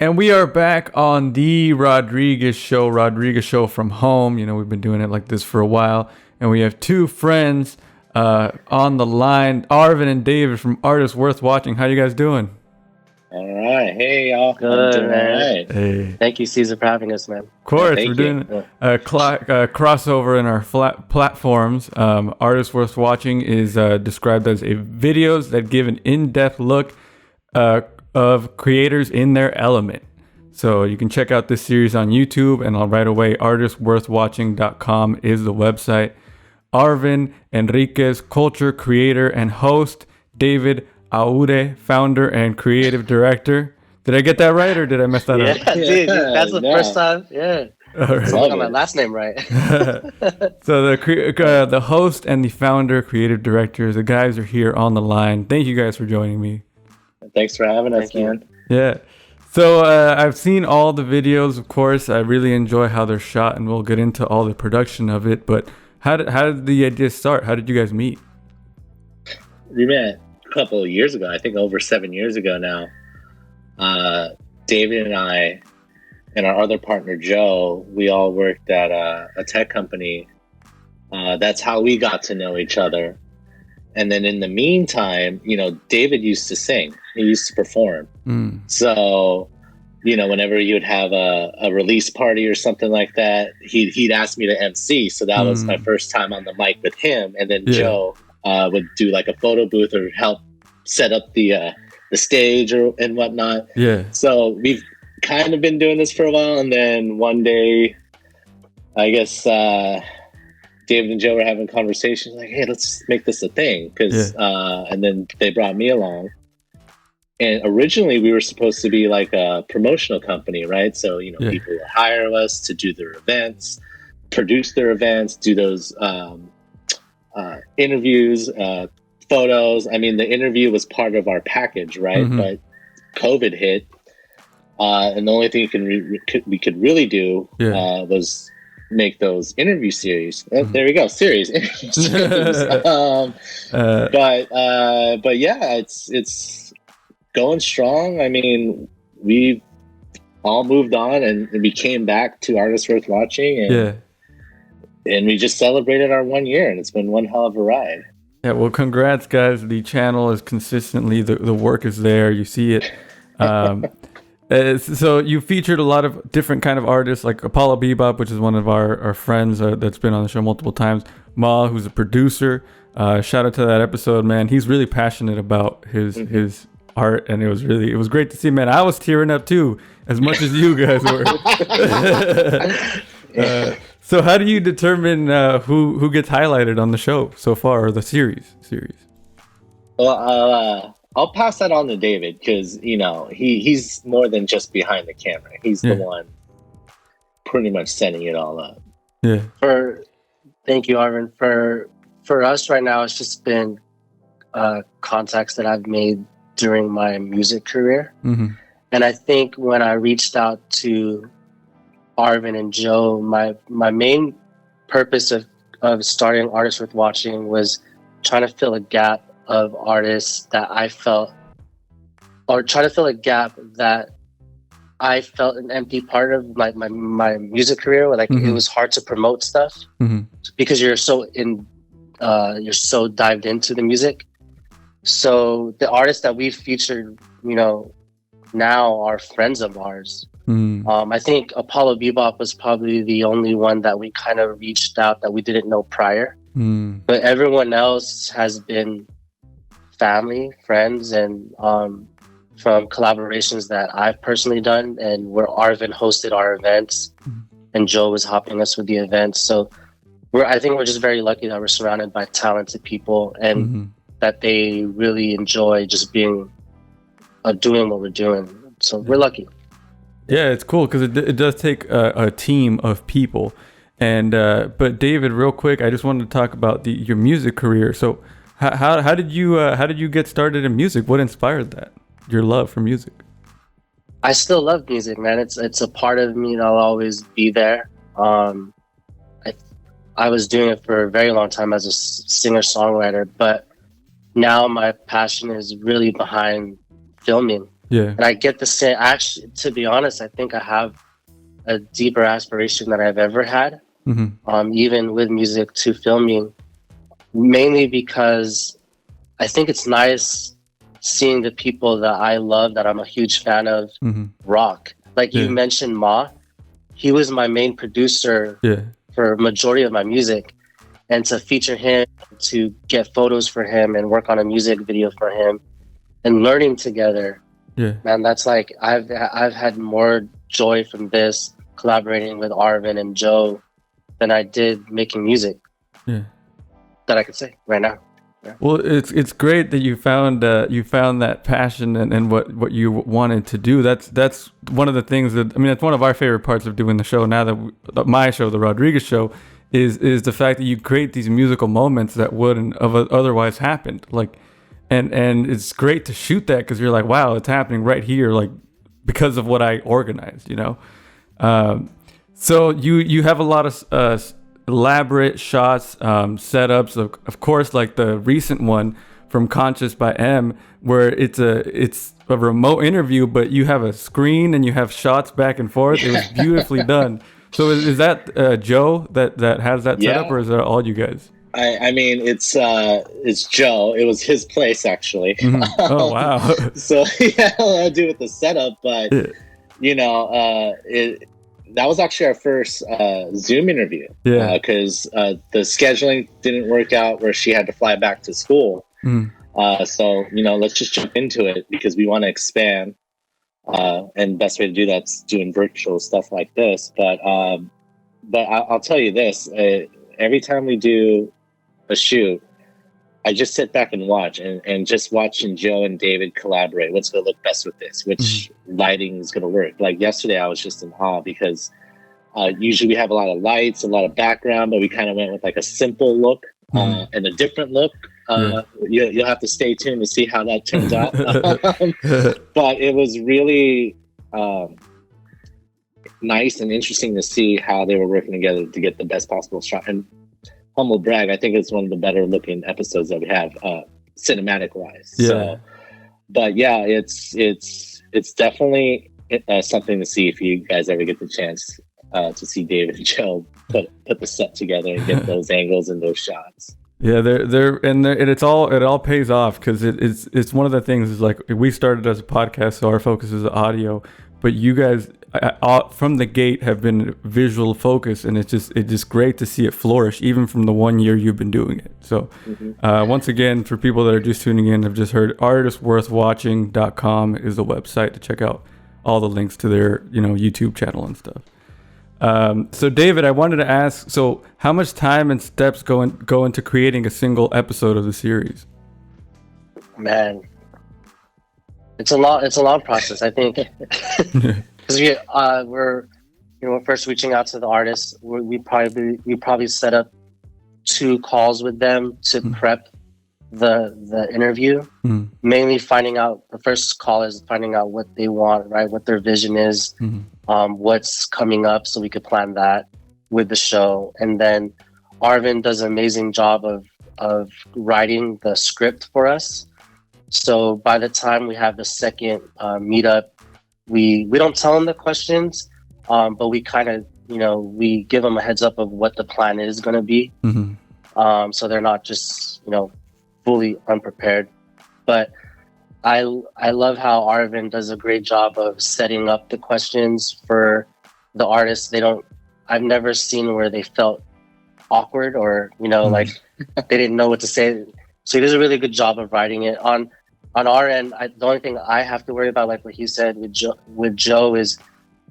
And we are back on the Rodriguez Show from home. You know, we've been doing it like this for a while. And we have two friends on the line, Arvin and David from Artists Worth Watching. How you guys doing? All right. Hey, y'all. Good, man. All right. Hey. Thank you, Caesar, for having us, man. Of course, thank we're you. doing a crossover in our platforms. Artists Worth Watching is described as videos that give an in-depth look of creators in their element. So you can check out this series on YouTube, and right away, ArtistsWorthWatching.com is the website. Arvin Enriquez, culture creator and host. David Aure, founder and creative director. Did I get that right, or did I mess that up? Yeah, dude, that's the first time. Yeah. All right. So I got my last name right. So the host and the founder, creative director, the guys are here on the line. Thank you guys for joining me. Thanks for having us, man. Yeah. So I've seen all the videos, of course. I really enjoy how they're shot, and we'll get into all the production of it. But how did the idea start? How did you guys meet? We met a couple of years ago. I think over 7 years ago now. David and I and our other partner, Joe, we all worked at a tech company. That's how we got to know each other. And then in the meantime, you know, David used to sing. He used to perform. So, you know, whenever you would have a release party or something like that, he'd ask me to MC. So that was my first time on the mic with him. And then Joe would do like a photo booth or help set up the stage and whatnot. Yeah. So we've kind of been doing this for a while. And then one day, I guess... David and Joe were having conversations like, hey, let's make this a thing. And then they brought me along. And originally we were supposed to be like a promotional company, right? So, you know, people would hire us to do their events, produce their events, do those interviews, photos. I mean, the interview was part of our package, right? But COVID hit. And the only thing we could really do was make those interview series. There we go, series. But yeah, it's going strong. I mean, we've all moved on, and we came back to Artists Worth Watching, and we just celebrated our 1 year, and it's been one hell of a ride. Yeah, well, congrats, guys. The channel is consistently the work is there. You see it. So you featured a lot of different kind of artists, like Apollo Bebop, which is one of our friends that's been on the show multiple times. Ma, who's a producer. Shout out to that episode, man. He's really passionate about his art, and it was great to see, man. I was tearing up too, as much as you guys were. So how do you determine who gets highlighted on the show so far, or the series? Well, I'll pass that on to David, because, you know, he's more than just behind the camera. He's the one pretty much setting it all up. Yeah. Thank you, Arvin. For us right now, it's just been contacts that I've made during my music career. And I think when I reached out to Arvin and Joe, my main purpose of starting Artists Worth Watching was trying to fill a gap of artists that I felt, or try to fill a gap that I felt an empty part of my music career, where like it was hard to promote stuff because you're so dived into the music. So the artists that we've featured, you know, now are friends of ours. I think Apollo Bebop was probably the only one that we kind of reached out that we didn't know prior, but everyone else has been family, friends, and from collaborations that I've personally done, and where Arvin hosted our events and Joe was helping us with the events. So I think we're just very lucky that we're surrounded by talented people, and that they really enjoy just being doing what we're doing. So we're lucky. Yeah, it's cool because it does take a team of people. And but David, real quick, I just wanted to talk about your music career. So how did you get started in music? What inspired that? Your love for music? I still love music, man. It's a part of me, and I'll always be there. I was doing it for a very long time as a singer-songwriter, but now my passion is really behind filming Yeah. And I get the same. Actually, to be honest, I think I have a deeper aspiration than I've ever had. Even with music to filming, mainly because I think it's nice seeing the people that I love, that I'm a huge fan of, rock. Like you mentioned, Ma, he was my main producer for majority of my music, and to feature him, to get photos for him, and work on a music video for him, and learning together. Man, that's like I've had more joy from this collaborating with Arvin and Joe than I did making music. That I could say right now. Well, it's great that you found that passion and what you wanted to do. That's one of the things that, I mean, it's one of our favorite parts of doing the show. Now that my show, the Rodriguez Show, is the fact that you create these musical moments that wouldn't have otherwise happened. Like, and it's great to shoot that because you're like, wow, it's happening right here, like because of what I organized, you know. So you have a lot of elaborate shots, setups, of course, like the recent one from Conscious by M, where it's a remote interview, but you have a screen and you have shots back and forth. It was beautifully done. So is that Joe that has that setup, or is that all you guys? I mean, it's Joe. It was his place, actually. Oh, wow. So yeah, I'll do with the setup, but you know, that was actually our first Zoom interview. Because the scheduling didn't work out where she had to fly back to school. So, you know, let's just jump into it because we want to expand. And best way to do that's doing virtual stuff like this. But I'll tell you this, every time we do a shoot, I just sit back and watch and just watching Joe and David collaborate. What's going to look best with this? Which lighting is going to work? Like yesterday, I was just in awe because usually we have a lot of lights, a lot of background, but we kind of went with like a simple look and a different look. You'll have to stay tuned to see how that turns out. But it was really nice and interesting to see how they were working together to get the best possible shot. And humble brag, I think it's one of the better looking episodes that we have, cinematic wise. So, but yeah, it's definitely something to see if you guys ever get the chance to see David and Joe put the set together and get those angles and those shots. Yeah, and it all pays off because it's one of the things is like we started as a podcast, so our focus is audio, but you guys from the gate have been visual focused, and it's just great to see it flourish even from the 1 year you've been doing it. So once again, for people that are just tuning in, have just heard ArtistsWorthWatching.com is the website to check out all the links to their YouTube channel and stuff. So David, I wanted to ask, so how much time and steps go into creating a single episode of the series? Man, it's a long process, I think. Because we're first reaching out to the artists. We probably set up 2 calls with them to prep the interview. Mainly finding out, the first call is finding out what they want, right? What their vision is, what's coming up, so we could plan that with the show. And then Arvin does an amazing job of writing the script for us. So by the time we have the second meetup, we don't tell them the questions, but we kind of, we give them a heads up of what the plan is going to be. So they're not just, fully unprepared. But I love how Arvin does a great job of setting up the questions for the artists. I've never seen where they felt awkward or, like they didn't know what to say. So he does a really good job of writing it. On our end, the only thing I have to worry about, like what he said with Joe, is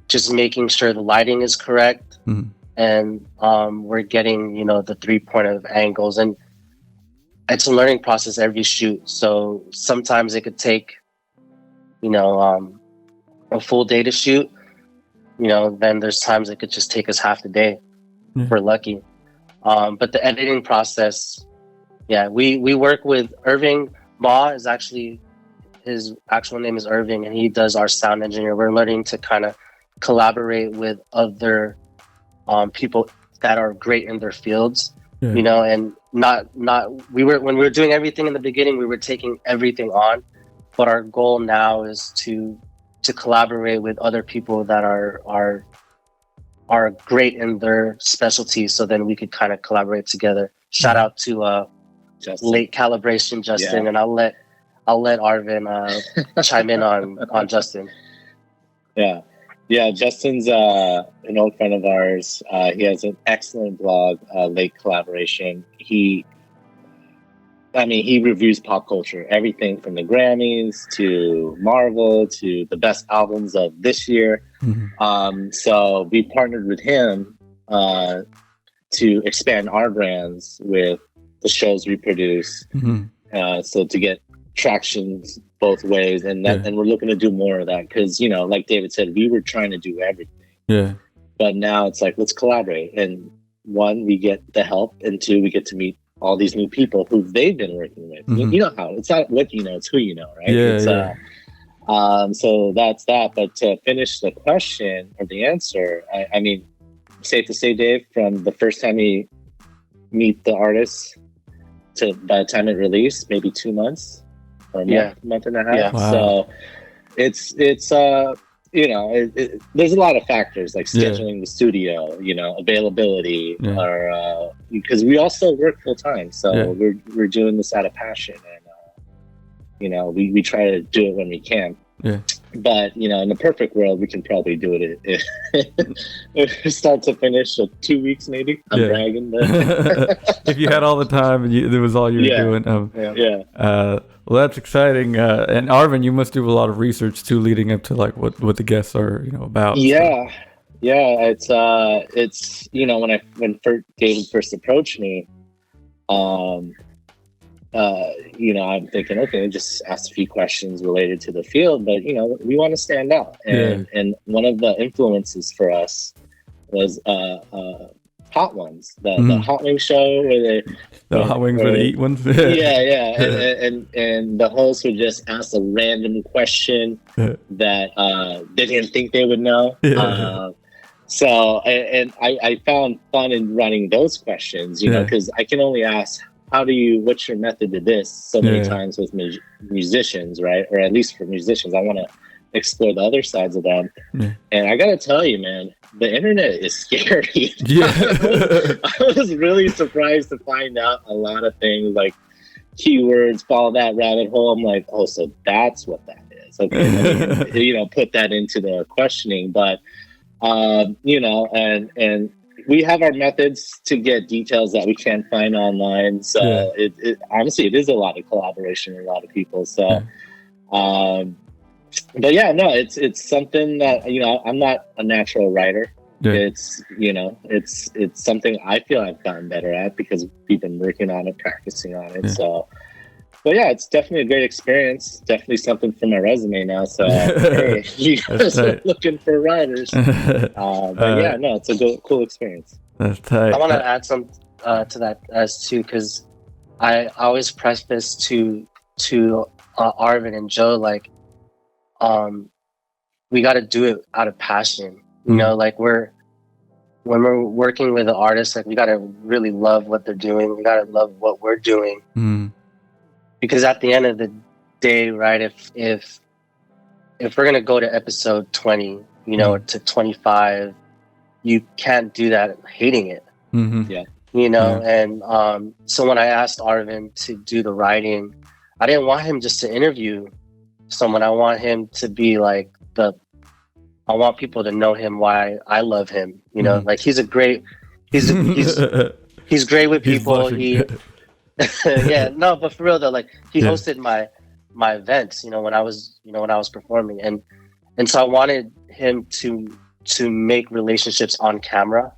just making sure the lighting is correct, and we're getting the 3-point of angles, and it's a learning process every shoot. So sometimes it could take a full day to shoot. Then there's times it could just take us half the day if we're lucky. But the editing process, we work with Irving. Ma is actually, his actual name is Irving, and he does our sound engineer. We're learning to kind of collaborate with other people that are great in their fields, and not when we were doing everything in the beginning, we were taking everything on, but our goal now is to collaborate with other people that are great in their specialty, so then we could kind of collaborate together. Shout out to late calibration Justin, and I'll let Arvin chime in on Justin. Yeah, Justin's an old friend of ours. He has an excellent blog, Late Collaboration. He reviews pop culture, everything from the Grammys to Marvel to the best albums of this year. So we partnered with him to expand our brands with the shows we produce. So to get traction both ways, and we're looking to do more of that because, you know, like David said, we were trying to do everything. But now it's like, let's collaborate. And one, we get the help, and two, we get to meet all these new people who they've been working with. You know how it's not what you know, it's who you know, right? So that's that. But to finish the question or the answer, I mean, safe to say, Dave, from the first time we meet the artists to by the time it released, maybe 2 months or a month and a half. Wow. So it's you know, there's a lot of factors like scheduling the studio, you know, availability, or because we also work full time, so we're doing this out of passion, and you know, we try to do it when we can. But you know, in the perfect world, we can probably do it start to finish, 2 weeks maybe. I'm bragging, but if you had all the time and it was all you were doing. Well, that's exciting. And Arvin, you must do a lot of research too, leading up to like what the guests are, you know, about. It's you know, when David first approached me, you know, I'm thinking, okay, just ask a few questions related to the field, but you know, we want to stand out, and one of the influences for us was Hot Ones, the Hot Wing show, where the Hot Wings were the eat ones. And the host would just ask a random question that they didn't think they would know. So I found fun in running those questions, you know, because I can only ask, what's your method to this, so many times with musicians, right? Or at least for musicians, I want to explore the other sides of them. And I gotta tell you, man, the internet is scary. I was really surprised to find out a lot of things like keywords, follow that rabbit hole. I'm like, oh, so that's what that is. Okay, you know, put that into the questioning. But you know, and we have our methods to get details that we can't find online. So it honestly, it is a lot of collaboration with a lot of people. So but yeah, no, it's something that, you know, I'm not a natural writer. It's, you know, it's something I feel I've gotten better at because we've been working on it, practicing on it. So, but yeah, it's definitely a great experience. Definitely something for my resume now. So hey, you guys are looking for writers. But yeah, no, it's a cool experience. That's tight. I want to add some to that as too, because I always press this to Arvin and Joe, like, we got to do it out of passion, you know, like when we're working with an artist, like we got to really love what they're doing. We got to love what we're doing, because at the end of the day, right, if we're going to go to episode 20, you know, to 25, you can't do that hating it, you know? And so when I asked Arvin to do the writing, I didn't want him just to interview someone. I want him to be like I want people to know him, why I love him, you know, like he's great with people. But for real though, like he hosted my events, you know, when I was performing, and so I wanted him to make relationships on camera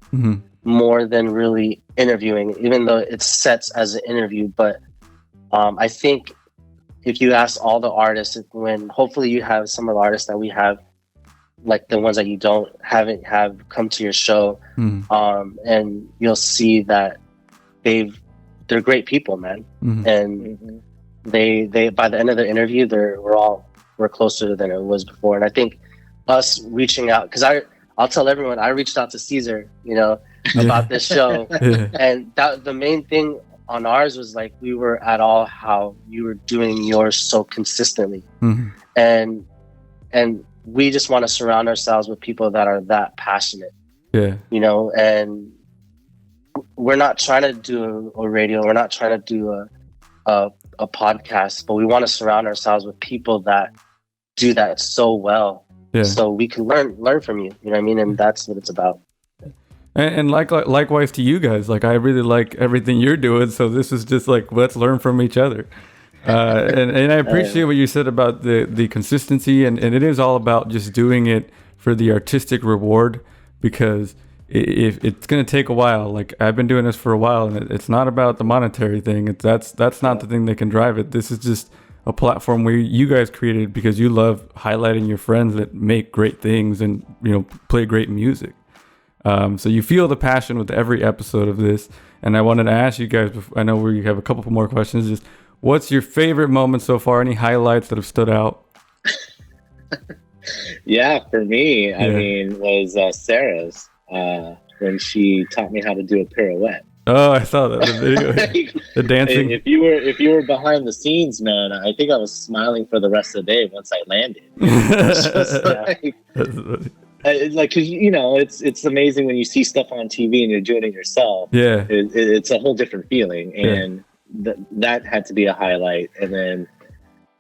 more than really interviewing, even though it sets as an interview. But I think if you ask all the artists, when hopefully you have some of the artists that we have, like the ones that you haven't come to your show, and you'll see that they're great people, man. And they by the end of the interview, we're closer than it was before. And I think us reaching out, because I'll tell everyone, I reached out to Caesar, you know, about this show, and that the main thing on ours was like we were at all how you were doing yours so consistently, and we just want to surround ourselves with people that are that passionate. Yeah, you know, and we're not trying to do a radio, we're not trying to do a podcast, but we want to surround ourselves with people that do that so well, so we can learn from you. You know what I mean? And that's what it's about. And likewise to you guys. Like, I really like everything you're doing, so this is just like, let's learn from each other. And I appreciate what you said about the consistency, and it is all about just doing it for the artistic reward, because if it's going to take a while. Like, I've been doing this for a while, and it's not about the monetary thing. That's not the thing that can drive it. This is just a platform where you guys created because you love highlighting your friends that make great things and, you know, play great music. So you feel the passion with every episode of this. And I wanted to ask you guys, I know we have a couple more questions, just what's your favorite moment so far? Any highlights that have stood out? Yeah, for me, I mean, was Sarah's when she taught me how to do a pirouette. Oh, I saw that, the video. The dancing. If you were behind the scenes, man, I think I was smiling for the rest of the day once I landed. Like, cause you know, it's amazing when you see stuff on TV and you're doing it yourself. Yeah, it's a whole different feeling, and that had to be a highlight. And then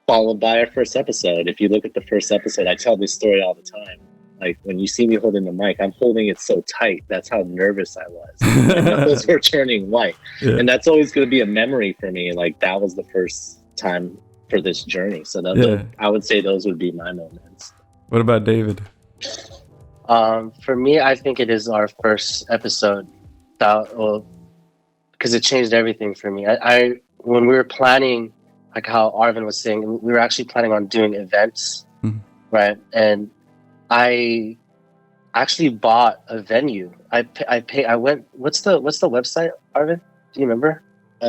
followed by our first episode. If you look at the first episode, I tell this story all the time. Like, when you see me holding the mic, I'm holding it so tight. That's how nervous I was. My knuckles were turning white, and that's always going to be a memory for me. Like, that was the first time for this journey. So I would say those would be my moments. What about David? For me, I think it is our first episode, because it changed everything for me. I when we were planning, like how Arvin was saying, we were actually planning on doing events, right? And I actually bought a venue. I went. What's the website, Arvin? Do you remember?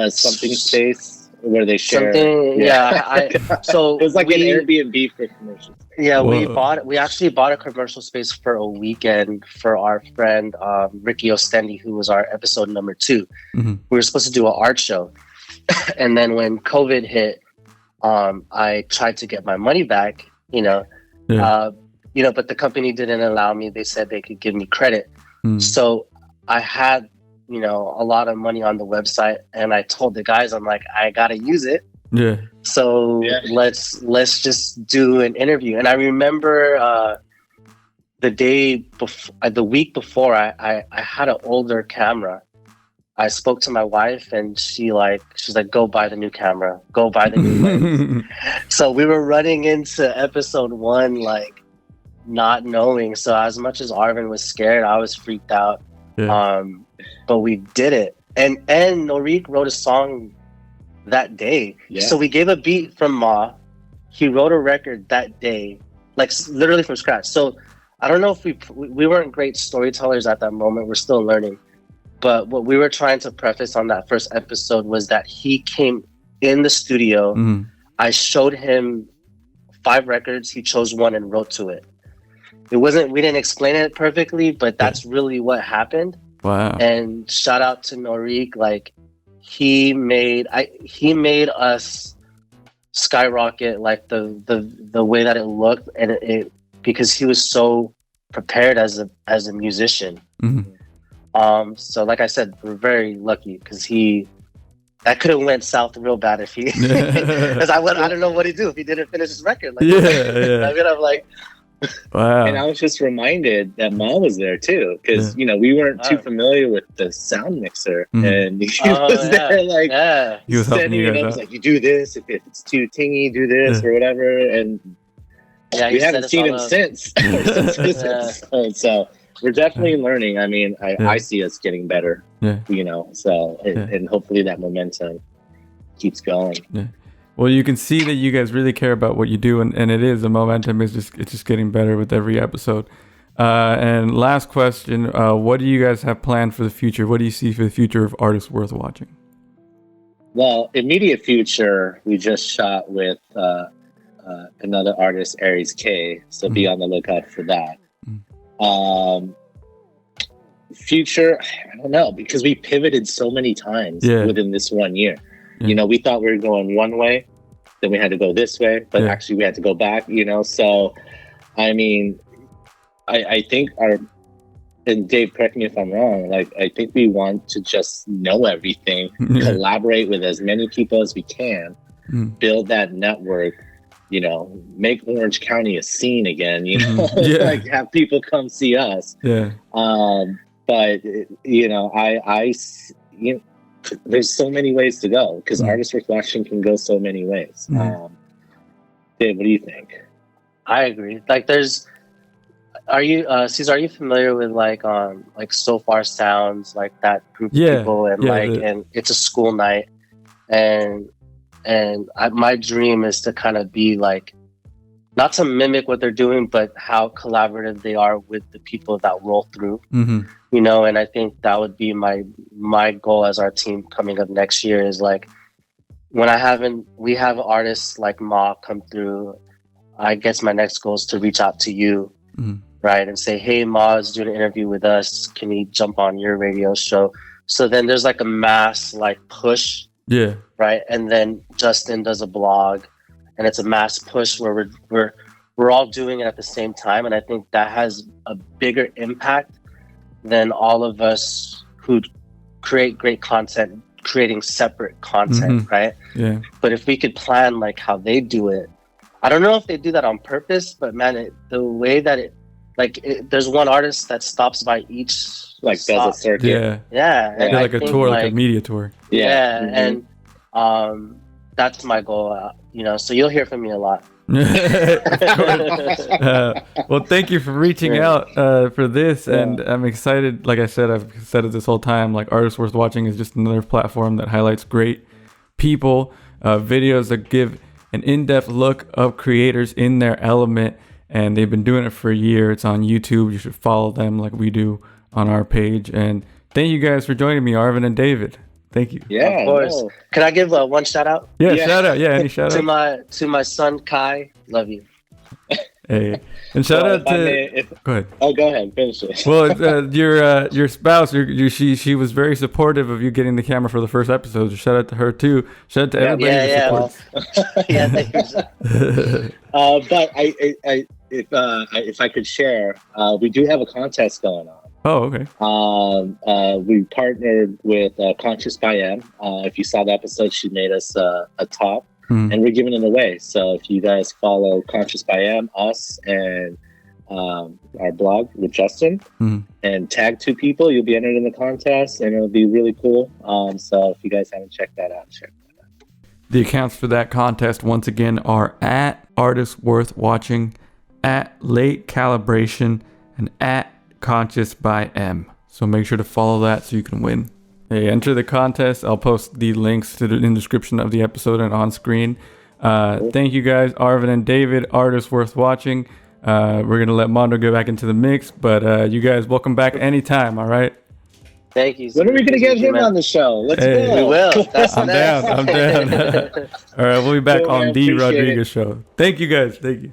Something space where they share. Something. Yeah. So it was like an Airbnb for commercial space. Yeah, we actually bought a commercial space for a weekend for our friend Ricky Ostendi, who was our episode number 2. We were supposed to do an art show, and then when COVID hit, I tried to get my money back. But the company didn't allow me. They said they could give me credit, so I had a lot of money on the website, and I told the guys, I'm like, I gotta use it. Yeah. So let's just do an interview. And I remember the week before, I had an older camera. I spoke to my wife, and she's like, go buy the new camera, go buy the new lens. So we were running into episode 1 like not knowing. So as much as Arvin was scared, I was freaked out. Yeah. But we did it, and Norik wrote a song that day. Yeah. So we gave a beat from Ma. He wrote a record that day, like literally from scratch. So I don't know if we weren't great storytellers at that moment. We're still learning. But what we were trying to preface on that first episode was that he came in the studio. I showed him 5 records. He chose one and wrote to it. We didn't explain it perfectly, but that's really what happened. Wow. And shout out to Norik. Like, he made us skyrocket, like the way that it looked, and it because he was so prepared as a musician. So like I said, we're very lucky, because that could have went south real bad if he because I don't know what he'd do if he didn't finish his record. Like, I mean, I'm like, wow. And I was just reminded that Ma was there too, because we weren't too familiar with the sound mixer, and he was there, like, he was setting it up. Like, you do this if it's too tingy, do this or whatever, and we haven't seen him since this episode. So we're definitely learning. I mean, I see us getting better. So and hopefully that momentum keeps going. Yeah. Well, you can see that you guys really care about what you do, and it is, the momentum is just getting better with every episode. And last question, what do you guys have planned for the future? What do you see for the future of Artists Worth Watching? Well, immediate future, we just shot with another artist, Aries K, so be on the lookout for that. future, I don't know, because we pivoted so many times within this 1 year. You know, we thought we were going one way, then we had to go this way, but actually we had to go back, you know? So, I mean, I think and Dave, correct me if I'm wrong, like, I think we want to just know everything, collaborate with as many people as we can, build that network, you know, make Orange County a scene again, you know, like have people come see us. But, you know, you know, there's so many ways to go because Artists Worth Watching can go so many ways. Dave, what do you think? I agree. Like Cesar, are you familiar with like So Far Sounds, like that group of people, and and it's a school night, and my dream is to kind of be like, not to mimic what they're doing, but how collaborative they are with the people that roll through, you know. And I think that would be my goal as our team coming up next year is like, when we have artists like Ma come through, I guess my next goal is to reach out to you, right, and say, hey, Ma is doing an interview with us, can he jump on your radio show? So then there's like a mass like push, right, and then Justin does a blog, and it's a mass push where we're all doing it at the same time. And I think that has a bigger impact than all of us who create great content creating separate content, right? But if we could plan like how they do it, I don't know if they do that on purpose, but man, the way that there's one artist that stops by each does a circuit, and like a tour, like a media tour, and that's my goal, you know, so you'll hear from me a lot. Well, thank you for reaching out for this, and I'm excited. Like I said, I've said it this whole time, like Artists Worth Watching is just another platform that highlights great people, videos that give an in-depth look of creators in their element, and they've been doing it for a year. It's on YouTube. You should follow them like we do on our page. And thank you guys for joining me, Arvin and David. Thank you. Yeah, of course. No. Can I give one shout out? Shout out. Any shout out to my son Kai. Love you. Hey, and shout out to. Go ahead. Oh, go ahead. Finish it. Well, your spouse. She was very supportive of you getting the camera for the first episode. So shout out to her too. Shout out to everybody who supports. Thank you. But if I could share, we do have a contest going on. Oh, okay. We partnered with Conscious by M. If you saw the episode, she made us a top, and we're giving it away. So if you guys follow Conscious by M, us, and our blog with Justin, and tag 2 people, you'll be entered in the contest, and it'll be really cool. So if you guys haven't checked that out, check that out. The accounts for that contest, once again, are at Artists Worth Watching, at Late Calibration, and at Conscious by M. So make sure to follow that so you can win. Hey, enter the contest. I'll post the links in the description of the episode and on screen. Thank you guys, Arvin and David, Artists Worth Watching. We're going to let Mondo go back into the mix, but you guys welcome back anytime, all right? Thank you. When are we going to get him on the show? Let's go. We will. I'm down. All right, we'll be back on The Rodriguez Show. Thank you guys. Thank you.